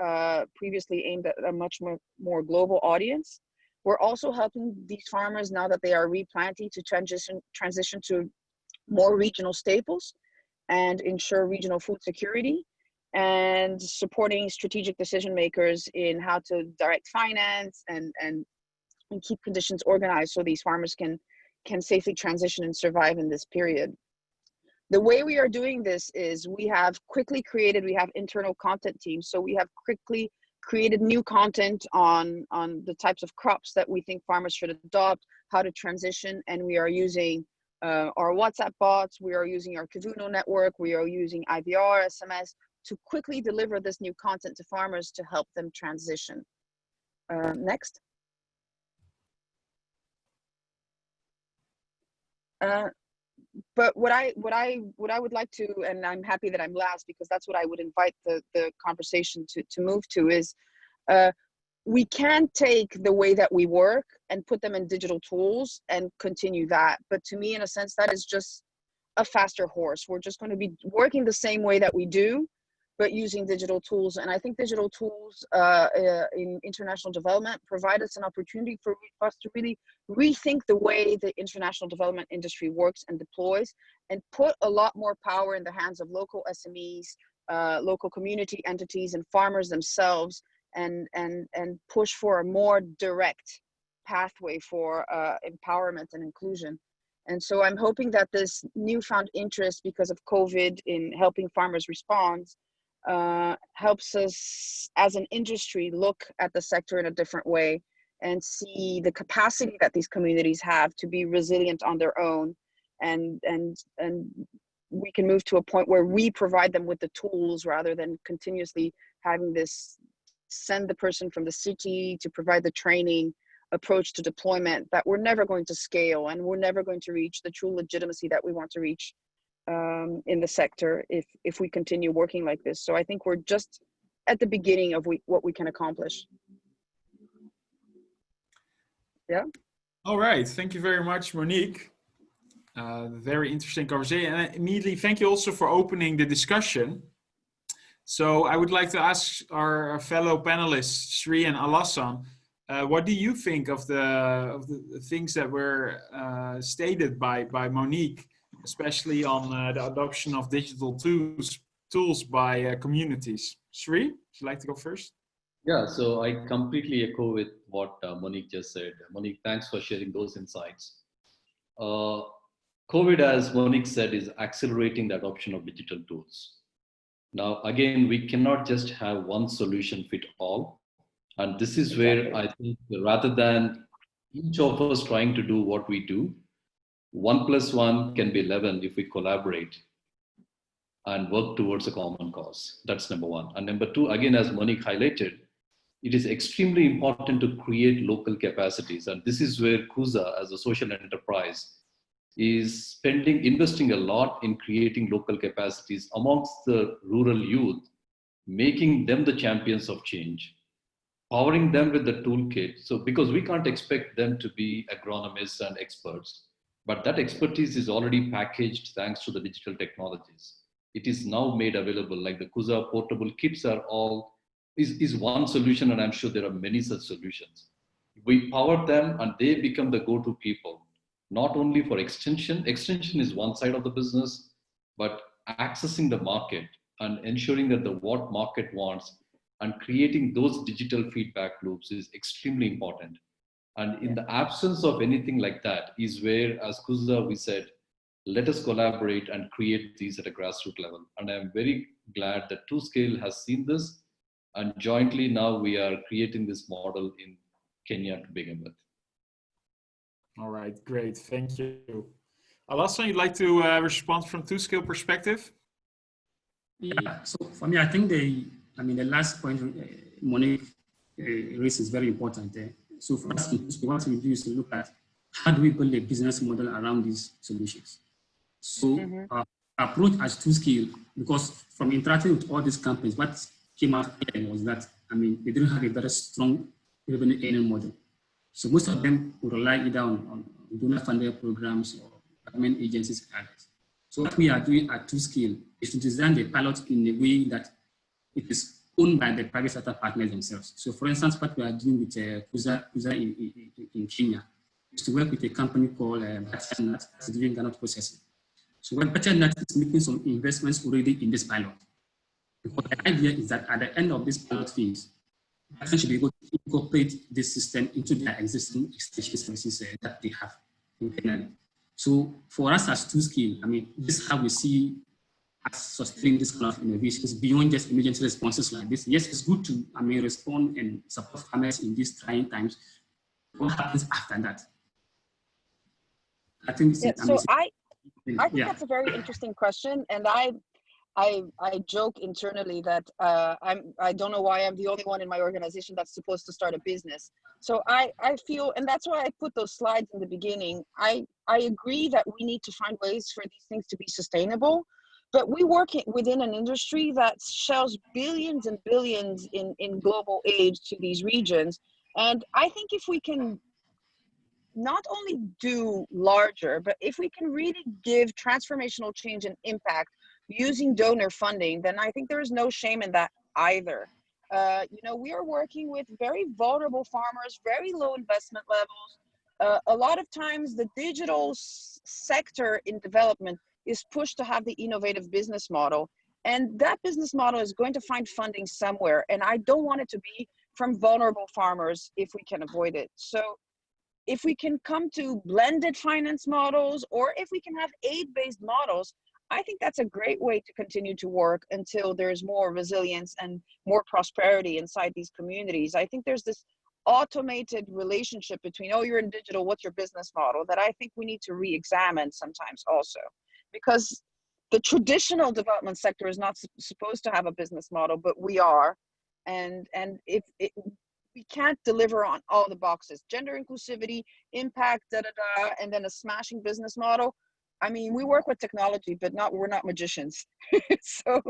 previously aimed at a much more global audience. We're also helping these farmers, now that they are replanting, to transition to more regional staples and ensure regional food security, and supporting strategic decision makers in how to direct finance and keep conditions organized so these farmers can safely transition and survive in this period. The way we are doing this is we have internal content teams. So we have quickly created new content on the types of crops that we think farmers should adopt, how to transition, and we are using our WhatsApp bots, we are using our Kavuno network, we are using IVR, SMS to quickly deliver this new content to farmers to help them transition. Next. But what I would like to, and I'm happy that I'm last because that's what I would invite the conversation to move to, is we can take the way that we work and put them in digital tools and continue that. But to me, in a sense, that is just a faster horse. We're just going to be working the same way that we do, but using digital tools. And I think digital tools in international development provide us an opportunity for us to really rethink the way the international development industry works and deploys, and put a lot more power in the hands of local SMEs, local community entities and farmers themselves, and push for a more direct pathway for empowerment and inclusion. And so I'm hoping that this newfound interest because of COVID in helping farmers respond helps us as an industry look at the sector in a different way and see the capacity that these communities have to be resilient on their own, and we can move to a point where we provide them with the tools rather than continuously having this send the person from the city to provide the training approach to deployment that we're never going to scale, and we're never going to reach the true legitimacy that we want to reach in the sector if we continue working like this. So I think we're just at the beginning of what we can accomplish. Yeah. All right. Thank you very much, Monique. Very interesting conversation. And immediately, thank you also for opening the discussion. So I would like to ask our fellow panelists, Sri and Alassane, what do you think of the things that were stated by Monique, especially on the adoption of digital tools by communities? Sri, would you like to go first? Yeah, so I completely echo with what Monique just said. Monique, thanks for sharing those insights. COVID, as Monique said, is accelerating the adoption of digital tools. Now, again, we cannot just have one solution fit all. And this is where I think rather than each of us trying to do what we do, 1 + 1 can be 11 if we collaborate and work towards a common cause. That's number one. And number two, again, as Monique highlighted, it is extremely important to create local capacities. And this is where Kuza, as a social enterprise, is investing a lot in creating local capacities amongst the rural youth, making them the champions of change, powering them with the toolkit. So, because we can't expect them to be agronomists and experts, but that expertise is already packaged thanks to the digital technologies. It is now made available, like the Kuza portable kits is one solution, and I'm sure there are many such solutions. We power them and they become the go-to people, not only for extension. Extension is one side of the business, but accessing the market and ensuring that the what market wants and creating those digital feedback loops is extremely important. And in the absence of anything like that is where, as Kuza, we said, let us collaborate and create these at a grassroots level. And I'm very glad that TwoScale has seen this. And jointly now we are creating this model in Kenya to begin with. All right, great, thank you. Alassane, you'd like to respond from TwoScale perspective? Yeah, so for me, I think the last point Monique raised is very important. So for us, what we do is to look at how do we build a business model around these solutions. So our approach as TwoScale, because from interacting with all these companies, what came out here was that, they didn't have a very strong revenue earning model. So most of them would rely either on donor-funded programs or government agencies and others. So what we are doing at TwoScale is to design the pilot in a way that it is owned by the private sector partners themselves. So for instance, what we are doing with kuza in Kenya is to work with a company called Batchnut, that's doing granite processing. So what Batchnut is making some investments already in this pilot. Because the idea is that at the end of this pilot phase, Batchnut should be able to incorporate this system into their existing extension services that they have in Kenya. So for us as TwoScale, this is how we see us sustaining this kind of innovations beyond just emergency responses like this. Yes, it's good to respond and support farmers in these trying times. What happens after that? I think I think that's a very interesting question, and I joke internally that I don't know why I'm the only one in my organization that's supposed to start a business. So I feel, and that's why I put those slides in the beginning. I agree that we need to find ways for these things to be sustainable, but we work within an industry that shells billions and billions in global aid to these regions. And I think if we can not only do larger, but if we can really give transformational change and impact using donor funding, then I think there is no shame in that either. We are working with very vulnerable farmers, very low investment levels. A lot of times the digital sector in development is pushed to have the innovative business model. And that business model is going to find funding somewhere. And I don't want it to be from vulnerable farmers if we can avoid it. So if we can come to blended finance models, or if we can have aid-based models, I think that's a great way to continue to work until there's more resilience and more prosperity inside these communities. I think there's this automated relationship between, oh, you're in digital, what's your business model, that I think we need to re-examine sometimes also. Because the traditional development sector is not supposed to have a business model, but we are. And if we can't deliver on all the boxes, gender inclusivity, impact, and then a smashing business model. We work with technology, but we're not magicians. So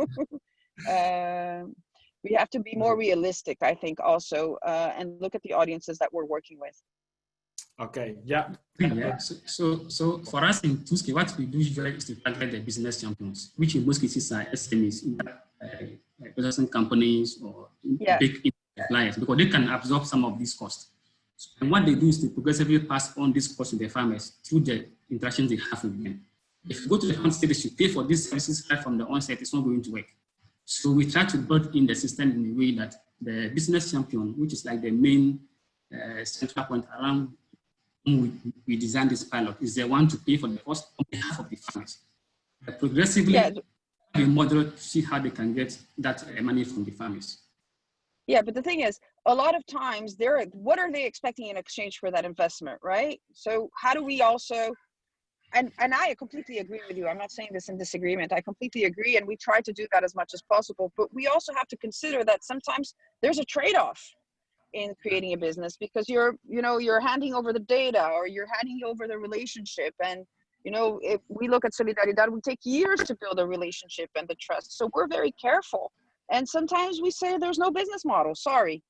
we have to be more realistic, I think, also, and look at the audiences that we're working with. Okay, yeah. So for us in TwoScale, what we do usually is to target the business champions, which in most cases are SMEs, processing companies or big suppliers, because they can absorb some of these costs. And what they do is to progressively pass on these costs to the farmers through the interactions they have with them. If you go to the onset, they should pay for these services right from the onset, it's not going to work. So we try to build in the system in a way that the business champion, which is like the main central point around whom we design this pilot, is the one to pay for the cost on behalf of the farmers. Progressively, we model to see how they can get that money from the farmers. Yeah, but the thing is, a lot of times, what are they expecting in exchange for that investment, right? So how do we also, and I completely agree with you. I'm not saying this in disagreement. I completely agree, and we try to do that as much as possible. But we also have to consider that sometimes there's a trade-off. in creating a business, because you're handing over the data, or you're handing over the relationship. And if we look at Solidaridad, we take years to build a relationship and the trust. So we're very careful. And sometimes we say there's no business model, sorry.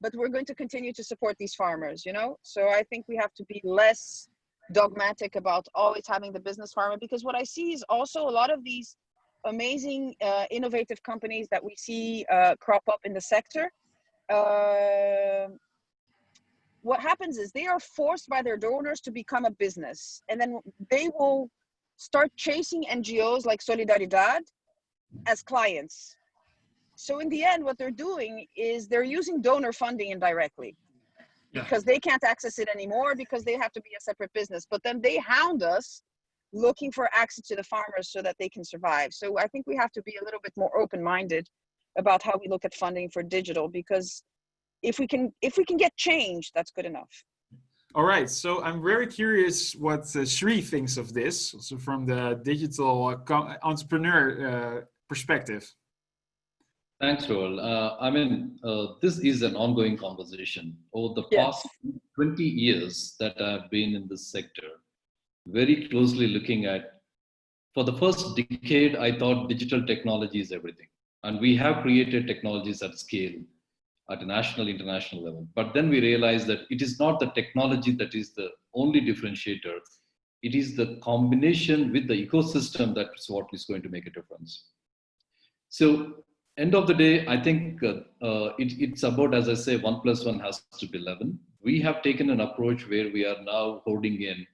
But we're going to continue to support these farmers, So I think we have to be less dogmatic about always having the business farmer, because what I see is also a lot of these amazing, innovative companies that we see crop up in the sector. What happens is they are forced by their donors to become a business, and then they will start chasing NGOs like Solidaridad as clients. So in the end, what they're doing is they're using donor funding indirectly, because they can't access it anymore, because they have to be a separate business. But then they hound us looking for access to the farmers so that they can survive. So I think we have to be a little bit more open-minded about how we look at funding for digital, because if we can get change, that's good enough. All right, so I'm very curious what Shri thinks of this, so from the digital entrepreneur perspective. Thanks, Roel. This is an ongoing conversation. Over the past 20 years that I've been in this sector, very closely looking at, for the first decade, I thought digital technology is everything. And we have created technologies at scale, at a national, international level. But then we realized that it is not the technology that is the only differentiator. It is the combination with the ecosystem that's what is going to make a difference. So, end of the day, I think it's about, as I say, 1 + 1 has to be 11. We have taken an approach where we are now holding in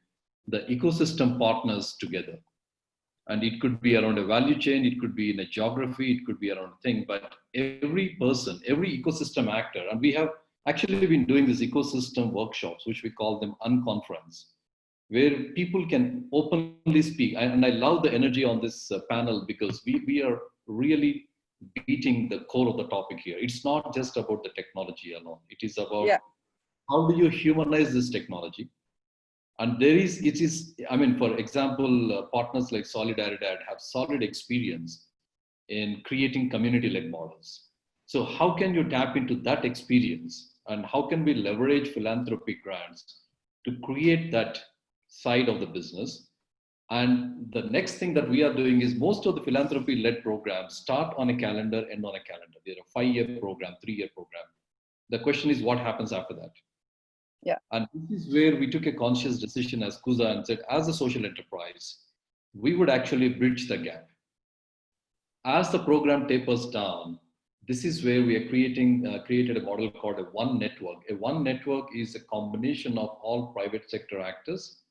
the ecosystem partners together. And it could be around a value chain, it could be in a geography, it could be around a thing, but every person, every ecosystem actor, and we have actually been doing these ecosystem workshops, which we call them Unconference, where people can openly speak. And I love the energy on this panel, because we are really beating the core of the topic here. It's not just about the technology alone. It is about how do you humanize this technology? And for example, partners like Solidaridad have solid experience in creating community-led models. So how can you tap into that experience, and how can we leverage philanthropic grants to create that side of the business? And the next thing that we are doing is most of the philanthropy-led programs start on a calendar, end on a calendar. They're a 5-year program, 3-year program. The question is what happens after that? Yeah. And this is where we took a conscious decision as Kuza and said, as a social enterprise, we would actually bridge the gap. As the program tapers down, this is where we are created a model called a One Network. A One Network is a combination of all private sector actors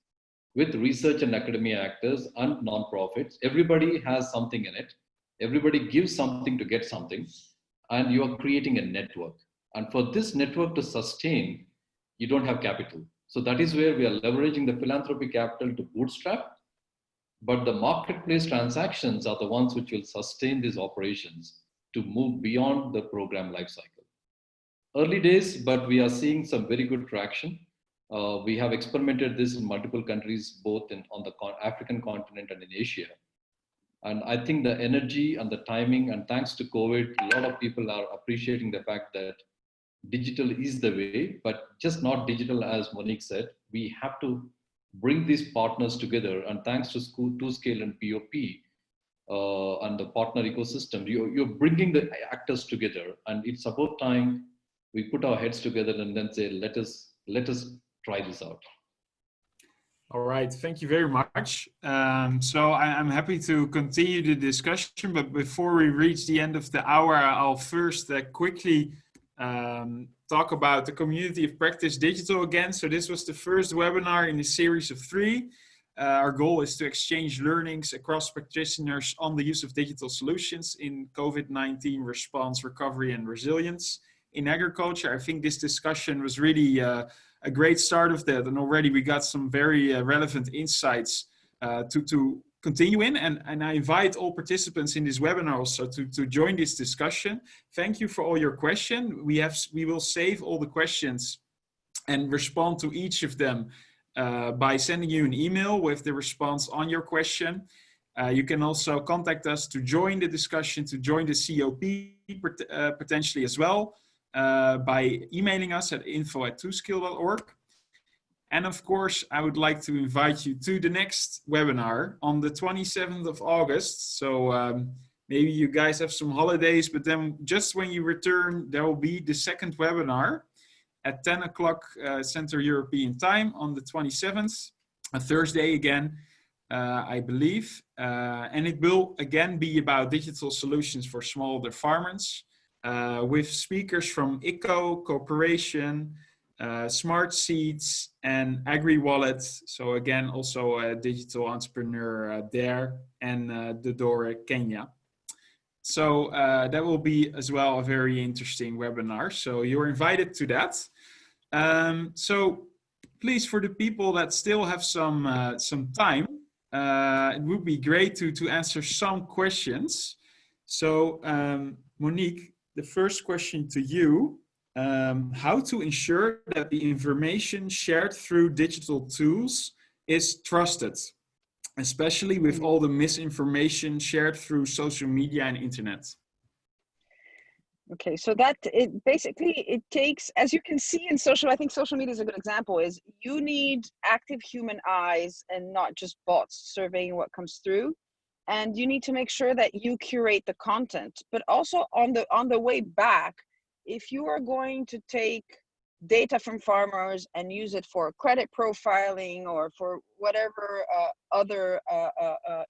with research and academia actors and nonprofits. Everybody has something in it. Everybody gives something to get something, and you are creating a network. And for this network to sustain, you don't have capital. So that is where we are leveraging the philanthropy capital to bootstrap, but the marketplace transactions are the ones which will sustain these operations to move beyond the program lifecycle. Early days, but we are seeing some very good traction. We have experimented this in multiple countries, both on the African continent and in Asia. And I think the energy and the timing, and thanks to COVID, a lot of people are appreciating the fact that digital is the way, but just not digital, as Monique said. We have to bring these partners together, and thanks to TwoScale and POP and the partner ecosystem, you're bringing the actors together, and it's about time we put our heads together and then say, let us try this out. All right, thank you very much. So I'm happy to continue the discussion, but before we reach the end of the hour, I'll first quickly talk about the community of practice digital again. So this was the first webinar in a series of 3. Our goal is to exchange learnings across practitioners on the use of digital solutions in COVID-19 response, recovery, and resilience in agriculture. I think this discussion was really a great start of that, and already we got some very relevant insights to continue in, and I invite all participants in this webinar also to join this discussion. Thank you for all your questions. We will save all the questions and respond to each of them by sending you an email with the response on your question. You can also contact us to join the discussion, to join the COP potentially as well. by emailing us at info@twoskill.org. And of course, I would like to invite you to the next webinar on the 27th of August. So maybe you guys have some holidays, but then just when you return, there will be the second webinar at 10 o'clock Central European Time on the 27th, a Thursday again, I believe. And it will again be about digital solutions for smallholder farmers with speakers from ICO, Corporation, Smart Seeds, and AgriWallet. So again, also a digital entrepreneur there, and Dodore Kenya. So that will be as well a very interesting webinar. So you're invited to that. So please, for the people that still have some time, it would be great to answer some questions. So Monique, the first question to you, how to ensure that the information shared through digital tools is trusted, especially with all the misinformation shared through social media and internet? Okay, so that it takes, as you can see in social, I think social media is a good example, is you need active human eyes and not just bots surveying what comes through. And you need to make sure that you curate the content, but also on the way back, if you are going to take data from farmers and use it for credit profiling or for whatever other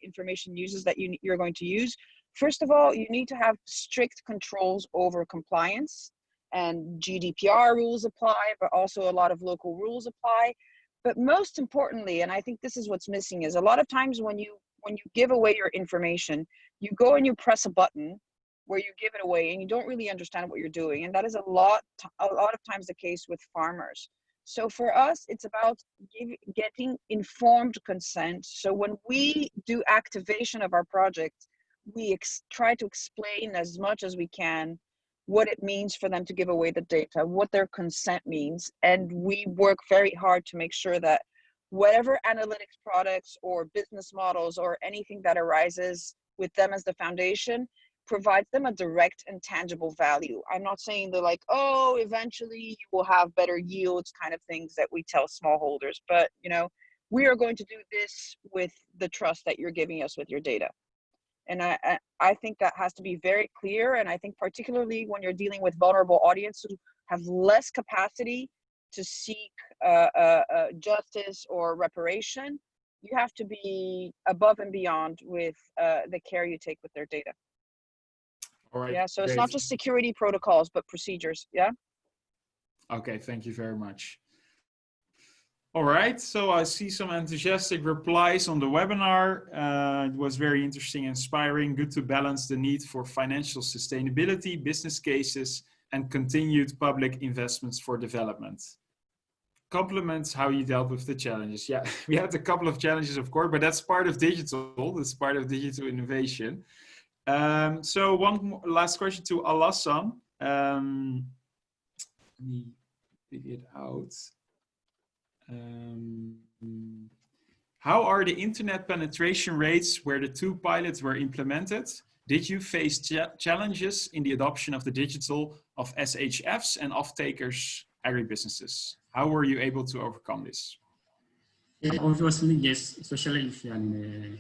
information uses that you're going to use, first of all, you need to have strict controls over compliance, and GDPR rules apply, but also a lot of local rules apply. But most importantly, and I think this is what's missing, is a lot of times when you give away your information, you go and you press a button where you give it away and you don't really understand what you're doing. And that is a lot of times the case with farmers. So for us, it's about getting informed consent. So when we do activation of our project, we try to explain as much as we can what it means for them to give away the data, what their consent means. And we work very hard to make sure that whatever analytics products or business models or anything that arises with them as the foundation provides them a direct and tangible value. I'm not saying they're like, oh, eventually you will have better yields kind of things that we tell smallholders, but you know, we are going to do this with the trust that you're giving us with your data. And I think that has to be very clear. And I think particularly when you're dealing with vulnerable audiences who have less capacity to seek justice or reparation, you have to be above and beyond with the care you take with their data. All right. Yeah, so great. it's not just security protocols, but procedures. Yeah. Okay, thank you very much. All right, so I see some enthusiastic replies on the webinar. It was very interesting, inspiring, good to balance the need for financial sustainability, business cases, and continued public investments for development. Compliments how you dealt with the challenges. Yeah, we had a couple of challenges, of course, but that's part of digital. That's part of digital innovation. So one last question to Alassane. Let me figure it out. How are the internet penetration rates where the 2 pilots were implemented? Did you face challenges in the adoption of the digital of SHFs and off-takers agribusinesses? How were you able to overcome this? Yeah, obviously, yes, especially if you are in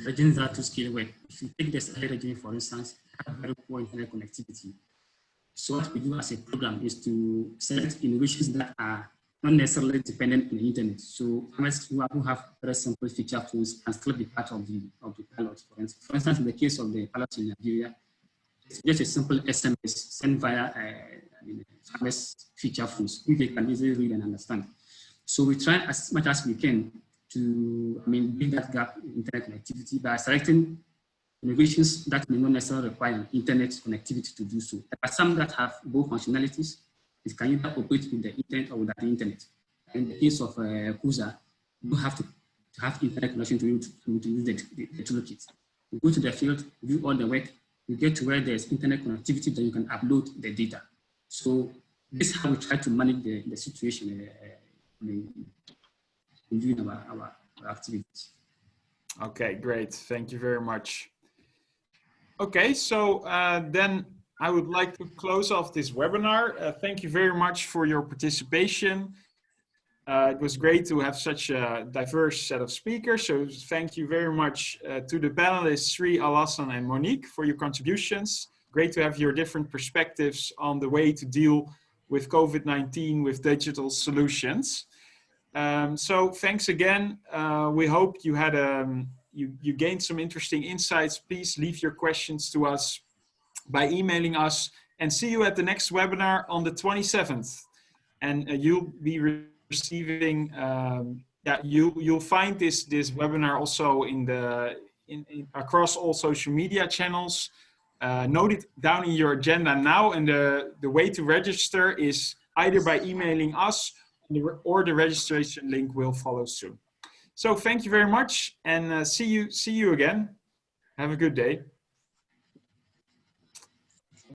regions that to scale well. If you take the Sahel region, for instance, have very poor internet connectivity. So what we do as a program is to select innovations that are not necessarily dependent on the internet. So farmers who have very simple feature phones can still be part of the pilot. For instance, in the case of the pilot in Nigeria, it's just a simple SMS sent via farmers feature phones, which they can easily read and understand. So we try as much as we can to bridge that gap in internet connectivity by selecting innovations that may not necessarily require internet connectivity to do so. There are some that have both functionalities. It can either operate with the internet or without the internet. In the case of kuza, you don't have to have internet connection to use the toolkit. You go to the field, do all the work, you get to where there's internet connectivity, then you can upload the data. So this is how we try to manage the situation in doing our activities. Okay, great. Thank you very much. Okay, so then I would like to close off this webinar. Thank you very much for your participation. It was great to have such a diverse set of speakers. So thank you very much to the panelists, Sri, Alassan, and Monique, for your contributions. Great to have your different perspectives on the way to deal with COVID-19 with digital solutions. So thanks again. We hope you had you gained some interesting insights. Please leave your questions to us by emailing us, and see you at the next webinar on the 27th. And you'll be receiving, you'll find this webinar also in across all social media channels. Note it down in your agenda now, and the way to register is either by emailing us or the registration link will follow soon. So thank you very much, and see you again. Have a good day.